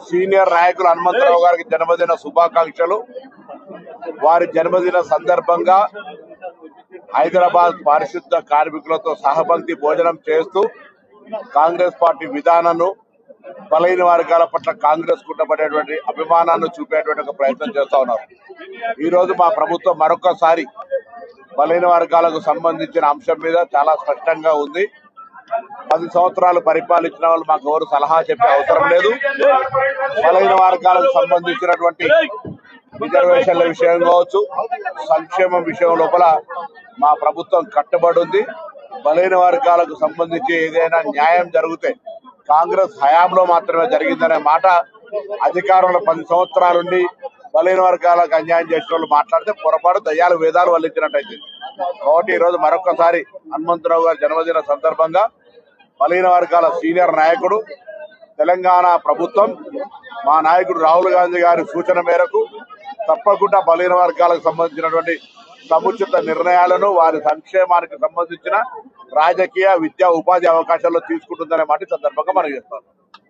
Senior నాయకులు హనుమంతరావు గారికి జన్మదిన శుభాకాంక్షలు. వారి జన్మదిన సందర్భంగా హైదరాబాద్ పారిశుద్ధ కార్మికులతో సహపంక్తి భోజనం చేస్తూ కాంగ్రెస్ పార్టీ విధానాన్ని, బలహీన వర్గాల పట్ల కాంగ్రెస్ కుట్టబడేటువంటి అభిమానాన్ని చూపేటువంటి ఒక ప్రయత్నం చేస్తా ఉన్నారు. ఈ రోజు మా ప్రభుత్వం మరొకసారి బలహీన వర్గాలకు సంబంధించిన అంశం మీద చాలా స్పష్టంగా ఉంది. 10 సంవత్సరాలు పరిపాలించిన వాళ్ళు మాకు ఎవరు సలహా చెప్పే అవసరం లేదు. బలహీన వర్గాలకు సంబంధించినటువంటి రిజర్వేషన్ల విషయం కావచ్చు, సంక్షేమం విషయం లోపల మా ప్రభుత్వం కట్టుబడి ఉంది. బలహీన వర్గాలకు సంబంధించి ఏదైనా న్యాయం జరిగితే కాంగ్రెస్ హయాంలో మాత్రమే జరిగిందనే మాట అధికారంలో 10 సంవత్సరాలుండి బలహీన వర్గాలకు అన్యాయం చేసిన వాళ్ళు మాట్లాడితే పొరపాటు దయ్యాలు వేదాలు వల్లించినట్టయితే. కాబట్టి ఈరోజు మరొకసారి హనుమంతరావు గారి జన్మదిన సందర్భంగా బలహీన వర్గాల సీనియర్ నాయకుడు, తెలంగాణ ప్రభుత్వం, మా నాయకుడు రాహుల్ గాంధీ గారి సూచన మేరకు తప్పకుండా బలహీన వర్గాలకు సంబంధించినటువంటి సముచిత నిర్ణయాలను, వారి సంక్షేమానికి సంబంధించిన రాజకీయ, విద్యా, ఉపాధి అవకాశాల్లో తీసుకుంటుందనే మాట సందర్భంగా మనం చేస్తాం.